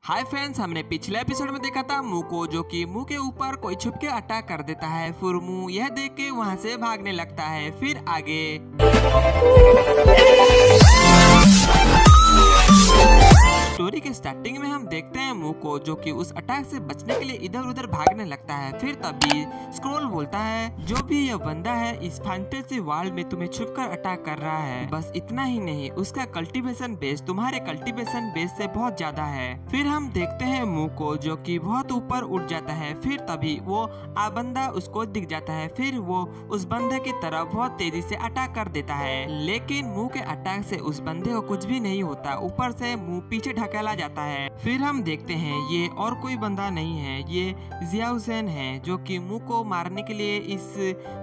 Hi friends, हमने पिछले episode में देखा था मुंह को, जो कि मुंह के ऊपर कोई छुप के अटैक कर देता है। फिर मुंह यह देख के वहां से भागने लगता है। फिर आगे स्टोरी के स्टार्टिंग में हम देखते हैं मुंह को, जो कि उस अटैक से बचने के लिए इधर उधर भागने लगता है। फिर तभी स्क्रोल बोलता है, जो भी यह बंदा है इस फैंटेसी वर्ल्ड में तुम्हें छुपकर अटैक कर रहा है। बस इतना ही नहीं, उसका कल्टीवेशन बेस तुम्हारे कल्टीवेशन बेस से बहुत ज्यादा है। फिर हम देखते हैं मुंह को, जो कि बहुत ऊपर उठ जाता है। फिर तभी वो बंदा उसको दिख जाता है। फिर वो उस बंदे की तरफ बहुत तेजी से अटैक कर देता है, लेकिन मुंह के अटैक से उस बंदे को कुछ भी नहीं होता। ऊपर से मुंह पीछे ढकेला जाता है। फिर हम देखते हैं ये और कोई बंदा नहीं है, ये जिया हुसैन है, जो कि मुंह को मारने के लिए इस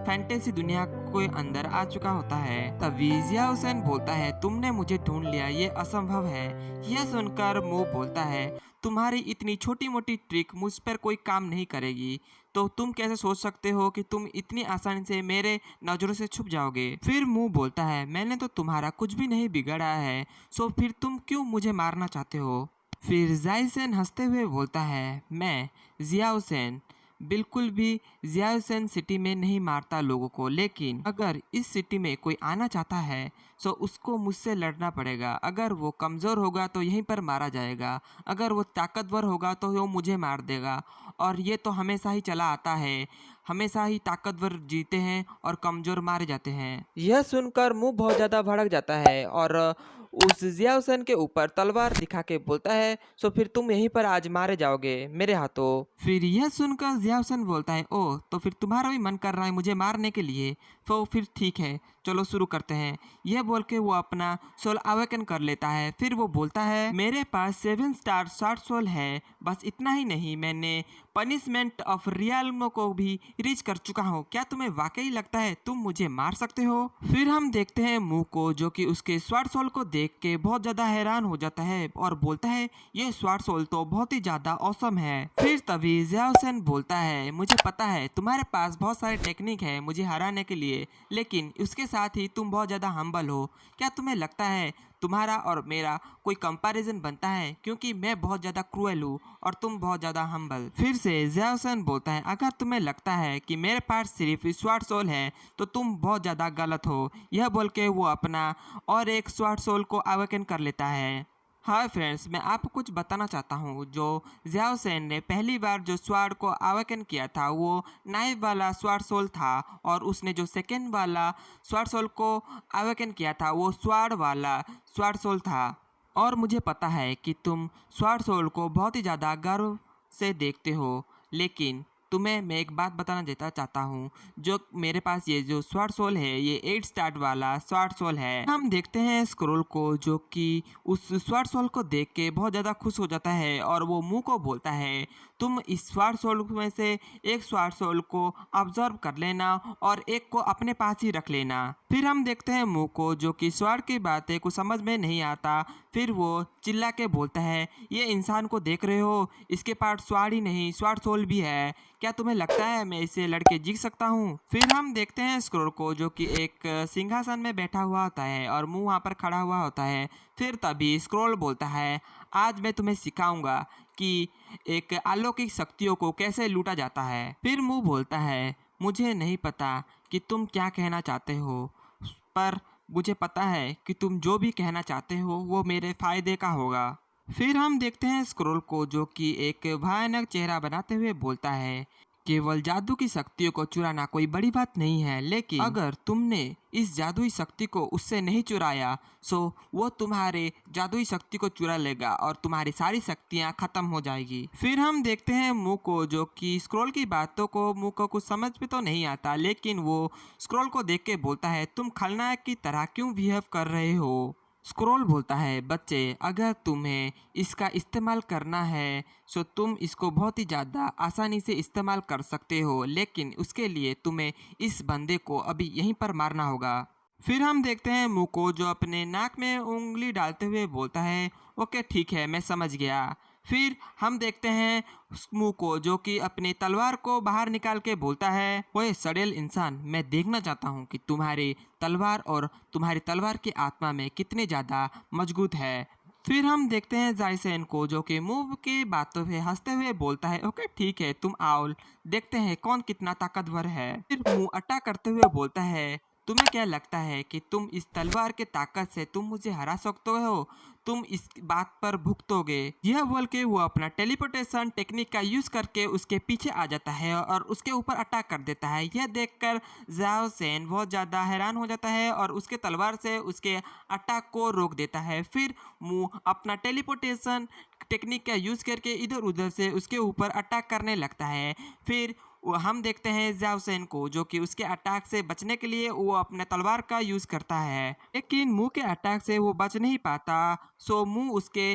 फैंटेसी दुनिया के अंदर आ चुका होता है। तभी जिया हुसैन बोलता है, तुमने मुझे ढूंढ लिया, ये असंभव है। यह सुनकर मुंह बोलता है, तुम्हारी इतनी छोटी मोटी ट्रिक मुझ पर कोई काम नहीं करेगी। तो तुम कैसे सोच सकते हो कि तुम इतनी आसानी से मेरे नजरों से छुप जाओगे। फिर मुंह बोलता है, मैंने तो तुम्हारा कुछ भी नहीं बिगाड़ा है, सो फिर तुम क्यों मुझे मारना चाहते हो। फिर जायसेन हंसते हुए बोलता है, मैं जिया हुसैन बिल्कुल भी जिया हुसैन सिटी में नहीं मारता लोगों को, लेकिन अगर इस सिटी में कोई आना चाहता है तो उसको मुझसे लड़ना पड़ेगा। अगर वो कमज़ोर होगा तो यहीं पर मारा जाएगा, अगर वो ताकतवर होगा तो वो मुझे मार देगा। और ये तो हमेशा ही चला आता है, हमेशा ही ताकतवर जीते हैं और कमज़ोर मारे जाते हैं। यह सुनकर मुंह बहुत ज़्यादा भड़क जाता है और उस जिया हुसैन के ऊपर तलवार दिखा के बोलता है, सो फिर तुम यहीं पर आज मारे जाओगे मेरे हाथों। फिर यह सुनकर जिया हुसैन बोलता है, ओह तो फिर तुम्हारा भी मन कर रहा है मुझे मारने के लिए, तो फिर ठीक है, चलो शुरू करते हैं। यह बोल के वो अपना सोल अवेकन कर लेता है। फिर वो बोलता है, मेरे पास 7 स्टार शॉर्ट सोल है। बस इतना ही नहीं, मैंने पनिशमेंट ऑफ रियल्म को भी रीच कर चुका हूँ। क्या तुम्हें वाकई लगता है तुम मुझे मार सकते हो। फिर हम देखते हैं मुंह को, जो कि उसके स्वार्ड सोल को देख के बहुत ज्यादा हैरान हो जाता है और बोलता है, ये स्वार्ड सोल तो बहुत ही ज्यादा औसम है। फिर तभी जिया हुसैन बोलता है, मुझे पता है तुम्हारे पास बहुत सारे टेक्निक है मुझे हराने के लिए, लेकिन उसके साथ ही तुम बहुत ज्यादा हम्बल हो। क्या तुम्हें लगता है तुम्हारा और मेरा कोई कंपैरिजन बनता है, क्योंकि मैं बहुत ज़्यादा क्रूएल हूँ और तुम बहुत ज़्यादा हम्बल। फिर से जिया हुसैन बोलता है, अगर तुम्हें लगता है कि मेरे पास सिर्फ स्वार्ड सोल है तो तुम बहुत ज़्यादा गलत हो। यह बोल के वो अपना और एक स्वार्ड सोल को अवेकन कर लेता है। हाय फ्रेंड्स, मैं आपको कुछ बताना चाहता हूँ। जो जिया हुसैन ने पहली बार जो स्वार्ड को अवेकन किया था वो नाइफ वाला स्वार्ड सोल था, और उसने जो सेकेंड वाला स्वार्ड सोल को अवेकन किया था वो स्वार्ड वाला स्वार्ड सोल था। और मुझे पता है कि तुम स्वार्ड सोल को बहुत ही ज़्यादा गर्व से देखते हो, लेकिन तुम्हें मैं एक बात बताना देता चाहता हूँ। जो मेरे पास ये जो स्वार्ड सोल है ये 8 स्टार वाला स्वार्ड सोल है। हम देखते हैं स्क्रोल को, जो कि उस स्वार्ड सोल को देख के बहुत ज़्यादा खुश हो जाता है और वो मुंह को बोलता है, तुम इस स्वार्ड सोल में से एक स्वार्ड सोल को ऑब्जर्व कर लेना और एक को अपने पास ही रख लेना। फिर हम देखते हैं मुंह को, जो कि स्वार्ड की बातें कुछ समझ में नहीं आता। फिर वो चिल्ला के बोलता है, ये इंसान को देख रहे हो, इसके पास स्वार्ड ही नहीं स्वार्ड सोल भी है। क्या तुम्हें लगता है मैं इसे लड़के जीत सकता हूँ। फिर हम देखते हैं स्क्रोल को, जो कि एक सिंहासन में बैठा हुआ होता है और मुंह वहाँ पर खड़ा हुआ होता है। फिर तभी स्क्रोल बोलता है, आज मैं तुम्हें सिखाऊंगा कि एक अलौकिक शक्तियों को कैसे लूटा जाता है। फिर मुंह बोलता है, मुझे नहीं पता कि तुम क्या कहना चाहते हो, पर मुझे पता है कि तुम जो भी कहना चाहते हो वो मेरे फायदे का होगा। फिर हम देखते हैं स्क्रोल को, जो कि एक भयानक चेहरा बनाते हुए बोलता है, केवल जादू की शक्तियों को चुराना कोई बड़ी बात नहीं है, लेकिन अगर तुमने इस जादुई शक्ति को उससे नहीं चुराया सो वो तुम्हारे जादुई शक्ति को चुरा लेगा और तुम्हारी सारी शक्तियां खत्म हो जाएगी। फिर हम देखते हैं मुंह को, जो कि स्क्रोल की बातों को मुंह को कुछ समझ में तो नहीं आता, लेकिन वो स्क्रोल को देख के बोलता है, तुम खलनायक की तरह क्यों बिहेव कर रहे हो। स्क्रोल बोलता है, बच्चे अगर तुम्हें इसका इस्तेमाल करना है सो तुम इसको बहुत ही ज़्यादा आसानी से इस्तेमाल कर सकते हो, लेकिन उसके लिए तुम्हें इस बंदे को अभी यहीं पर मारना होगा। फिर हम देखते हैं मुंह को, जो अपने नाक में उंगली डालते हुए बोलता है, ओके ठीक है मैं समझ गया। फिर हम देखते हैं उस मुंह को, जो कि अपनी तलवार को बाहर निकाल के बोलता है, ओए सड़ेल इंसान, मैं देखना चाहता हूँ कि तुम्हारी तलवार और तुम्हारी तलवार की आत्मा में कितने ज़्यादा मजबूत है। फिर हम देखते हैं जाइसेन को जो कि मुंह की बातों पे हंसते हुए बोलता है, ओके ठीक है तुम आओ, देखते हैं कौन कितना ताकतवर है। फिर मुंह अटैक करते हुए बोलता है, तुम्हें क्या लगता है कि तुम इस तलवार के ताकत से तुम मुझे हरा सकते हो? तुम इस बात पर भुगतोगे। यह बोल के वो अपना टेलीपोर्टेशन टेक्निक का यूज करके उसके पीछे आ जाता है और उसके ऊपर अटैक कर देता है। यह देखकर जाओ सेन बहुत ज्यादा हैरान हो जाता है और उसके तलवार से उसके अटैक को रोक देता है। फिर मुंह अपना टेलीपोर्टेशन टेक्निक का यूज करके इधर उधर से उसके ऊपर अटैक करने लगता है। फिर हम देखते हैं जाओ सेन को जो कि उसके अटैक से बचने के लिए वो अपने तलवार का यूज करता है, लेकिन मुंह के अटैक से वो बच नहीं पाता। सो मुंह उसके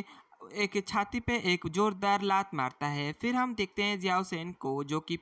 एक छाती पे एक जोरदार लात मारता है। फिर हम देखते हैं जियाओ सेन को जो कि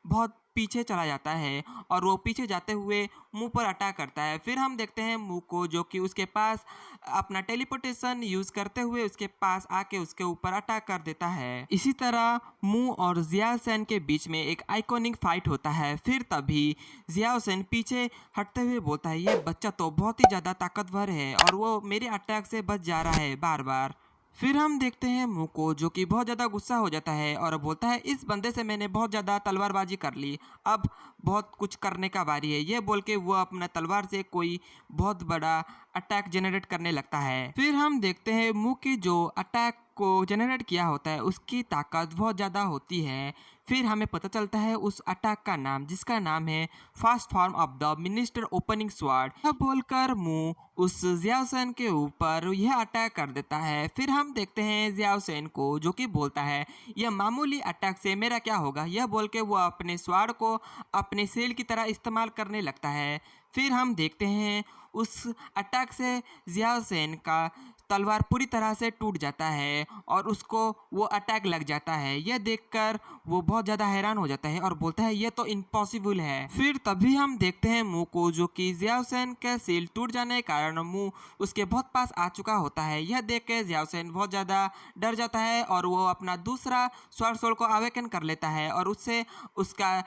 बहुत पीछे चला जाता है और वो पीछे जाते हुए मुंह पर अटैक करता है। फिर हम देखते हैं मुंह को जो कि उसके पास अपना टेलीपोर्टेशन यूज करते हुए उसके पास आके उसके ऊपर अटैक कर देता है। इसी तरह मुंह और जियाओ सेन के बीच में एक आइकॉनिक फाइट होता है। फिर तभी जियाओ सेन पीछे हटते हुए बोलता है, ये बच्चा तो बहुत ही ज्यादा ताकतवर है और वो मेरे अटैक से बच जा रहा है बार बार। फिर हम देखते हैं मुंह को जो कि बहुत ज़्यादा गुस्सा हो जाता है और बोलता है, इस बंदे से मैंने बहुत ज़्यादा तलवारबाजी कर ली, अब बहुत कुछ करने का बारी है। ये बोल के वो अपना तलवार से कोई बहुत बड़ा अटैक जनरेट करने लगता है। फिर हम देखते हैं मुंह की जो अटैक को जनरेट किया होता है उसकी ताकत बहुत ज़्यादा होती है। फिर हमें पता चलता है उस अटैक का नाम, जिसका नाम है fast form of the minister opening sword. यह बोलकर मुंह उस जियाओ सेन के ऊपर यह अटैक कर देता है। फिर हम देखते हैं जियाओ सेन को जो कि बोलता है, यह मामूली अटैक से मेरा क्या होगा। यह बोल के वो अपने स्वार्ड को अपने सेल की तरह इस्तेमाल करने लगता है। फिर हम देखते हैं उस अटैक से जियाओ सेन का तलवार पूरी तरह से टूट जाता है और उसको वो अटैक लग जाता है। यह देखकर वो बहुत ज़्यादा हैरान हो जाता है और बोलता है, ये तो इम्पॉसिबल है। फिर तभी हम देखते हैं मुंह को जो कि जियाओ सेन का सील टूट जाने के कारण मुंह उसके बहुत पास आ चुका होता है। यह देख के जियाओ सेन बहुत ज़्यादा डर जाता है और वो अपना दूसरा स्वॉर्ड सोल को अवेकन कर लेता है और उससे उसका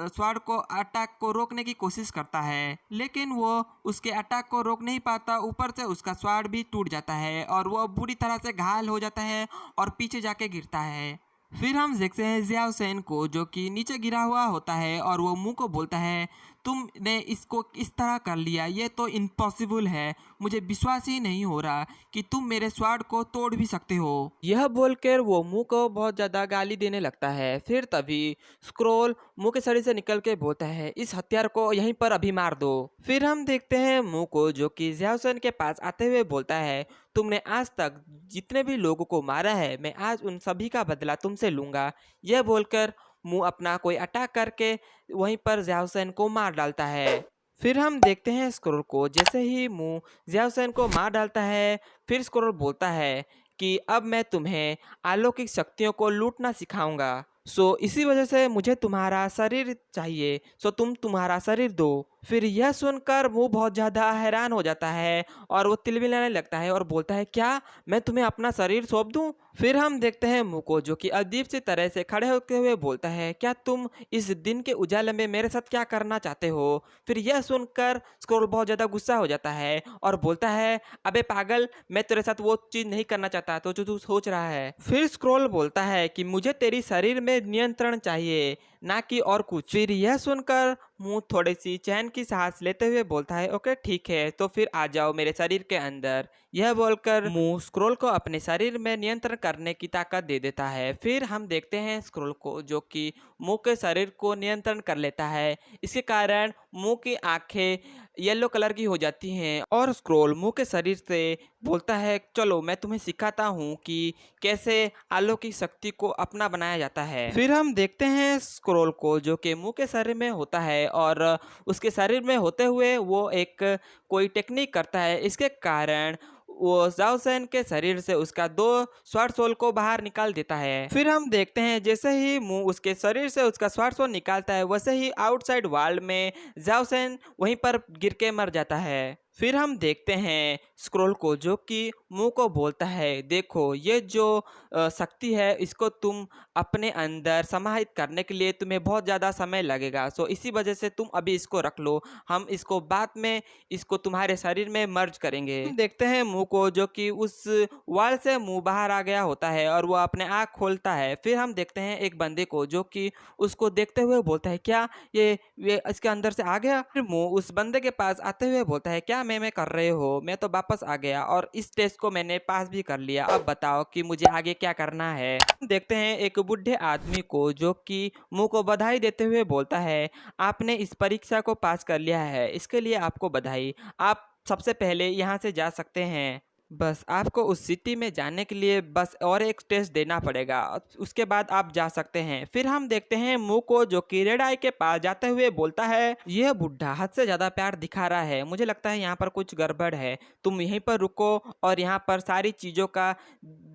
स्वॉर्ड को अटैक को रोकने की कोशिश करता है, लेकिन वो उसके अटैक को रोक नहीं पाता। ऊपर से उसका स्वॉर्ड भी टूट जाता है और वो बुरी तरह से घायल हो जाता है और पीछे जाके गिरता है। फिर हम देखते हैं जियाओ सेन को जो कि नीचे गिरा हुआ होता है और वो मुंह को बोलता है, तुमने इसको इस तरह कर लिया, ये तो इम्पॉसिबल है, मुझे विश्वास ही नहीं हो रहा कि तुम मेरे स्वॉर्ड को तोड़ भी सकते हो। यह बोलकर वो मुंह को बहुत ज्यादा गाली देने लगता है। फिर तभी स्क्रोल मुंह के शरीर से निकल के बोलता है, इस हथियार को यहीं पर अभी मार दो। फिर हम देखते हैं मुंह को जो कि जियाओ सेन के पास आते हुए बोलता है, तुमने आज तक जितने भी लोगों को मारा है मैं आज उन सभी का बदला तुमसे लूंगा। यह बोलकर मुंह अपना कोई अटैक करके वहीं पर जियाओ सेन को मार डालता है। फिर हम देखते हैं स्क्रोल को, जैसे ही मुंह जियाओ सेन को मार डालता है फिर स्क्रोल बोलता है कि अब मैं तुम्हें अलौकिक शक्तियों को लूटना सिखाऊंगा। सो इसी वजह से मुझे तुम्हारा शरीर चाहिए, सो तुम तुम्हारा शरीर दो। फिर यह सुनकर मुंह बहुत ज़्यादा हैरान हो जाता है और वो तिलमिलाने लगता है और बोलता है, क्या मैं तुम्हें अपना शरीर सौंप दूं? फिर हम देखते हैं मुंह को जो कि अजीब सी तरह से खड़े होते हुए बोलता है, क्या तुम इस दिन के उजाले में मेरे साथ क्या करना चाहते हो? फिर यह सुनकर स्क्रोल बहुत ज़्यादा गुस्सा हो जाता है और बोलता है, अबे पागल, मैं तेरे साथ वो चीज़ नहीं करना चाहता तो जो तू सोच रहा है। फिर स्क्रोल बोलता है कि मुझे तेरी शरीर में नियंत्रण चाहिए, ना कि और कुछ। फिर यह सुनकर मुंह थोड़ी सी चैन की सांस लेते हुए बोलता है, ओके ठीक है, तो फिर आ जाओ मेरे शरीर के अंदर। यह बोलकर मुंह स्क्रोल को अपने शरीर में नियंत्रण करने की ताकत दे देता है। फिर हम देखते हैं स्क्रोल को जो कि मुंह के शरीर को नियंत्रण कर लेता है। इसके कारण मुंह की आंखें येलो कलर की हो जाती हैं और स्क्रोल मुंह के शरीर से बोलता है, चलो मैं तुम्हें सिखाता हूँ कि कैसे अलौकिक शक्ति को अपना बनाया जाता है। फिर हम देखते हैं स्क्रोल को जो कि मुंह के शरीर में होता है और उसके शरीर में होते हुए वो एक कोई टेक्निक करता है। इसके कारण वो जाओ सेन के शरीर से उसका 2 स्वॉर्ड सोल को बाहर निकाल देता है। फिर हम देखते हैं जैसे ही मुंह उसके शरीर से उसका स्वॉर्ड सोल निकालता है वैसे ही आउटसाइड वर्ल्ड में जाओ सेन वहीं पर गिर के मर जाता है। फिर हम देखते हैं स्क्रोल को जो कि मुंह को बोलता है, देखो ये जो शक्ति है इसको तुम अपने अंदर समाहित करने के लिए तुम्हें बहुत ज़्यादा समय लगेगा, सो इसी वजह से तुम अभी इसको रख लो, हम इसको बाद में इसको तुम्हारे शरीर में मर्ज करेंगे। हम देखते हैं मुंह को जो कि उस वाल से मुंह बाहर आ गया होता है और वो अपने आँख खोलता है। फिर हम देखते हैं एक बंदे को जो कि उसको देखते हुए बोलता है, क्या ये इसके अंदर से आ गया? फिर मुंह उस बंदे के पास आते हुए बोलता है, क्या मैं कर रहे हो? मैं तो वापस आ गया और इस टेस्ट को मैंने पास भी कर लिया, अब बताओ कि मुझे आगे क्या करना है। देखते हैं एक बूढ़े आदमी को जो कि मुंह को बधाई देते हुए बोलता है, आपने इस परीक्षा को पास कर लिया है, इसके लिए आपको बधाई। आप सबसे पहले यहाँ से जा सकते हैं। बस आपको उस सिटी में जाने के लिए बस और एक टेस्ट देना पड़ेगा, उसके बाद आप जा सकते हैं। फिर हम देखते हैं मुंह को जो कि रेड आई के पास जाते हुए बोलता है, यह बुढ़ा हद से ज्यादा प्यार दिखा रहा है, मुझे लगता है यहाँ पर कुछ गड़बड़ है, तुम यहीं पर रुको और यहाँ पर सारी चीजों का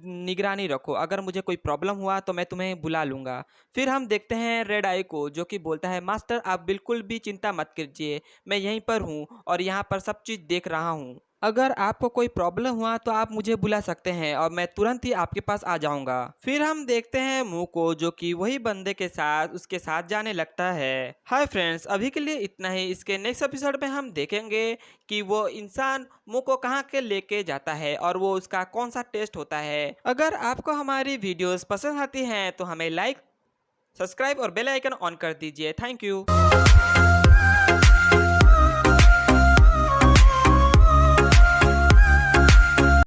निगरानी रखो, अगर मुझे कोई प्रॉब्लम हुआ तो मैं तुम्हें बुला लूंगा। फिर हम देखते हैं रेड आई को जो कि बोलता है, मास्टर आप बिल्कुल भी चिंता मत कीजिए, मैं यहीं पर हूँ और यहाँ पर सब चीज देख रहा हूँ, अगर आपको कोई प्रॉब्लम हुआ तो आप मुझे बुला सकते हैं और मैं तुरंत ही आपके पास आ जाऊंगा। फिर हम देखते हैं मुंह को जो कि वही बंदे के साथ उसके साथ जाने लगता है। हाय फ्रेंड्स, अभी के लिए इतना ही। इसके नेक्स्ट एपिसोड में हम देखेंगे कि वो इंसान मुंह को कहाँ के लेके जाता है और वो उसका कौन सा टेस्ट होता है। अगर आपको हमारी वीडियोस पसंद आती हैं तो हमें लाइक, सब्सक्राइब और बेल आइकन ऑन कर दीजिए। Thank you.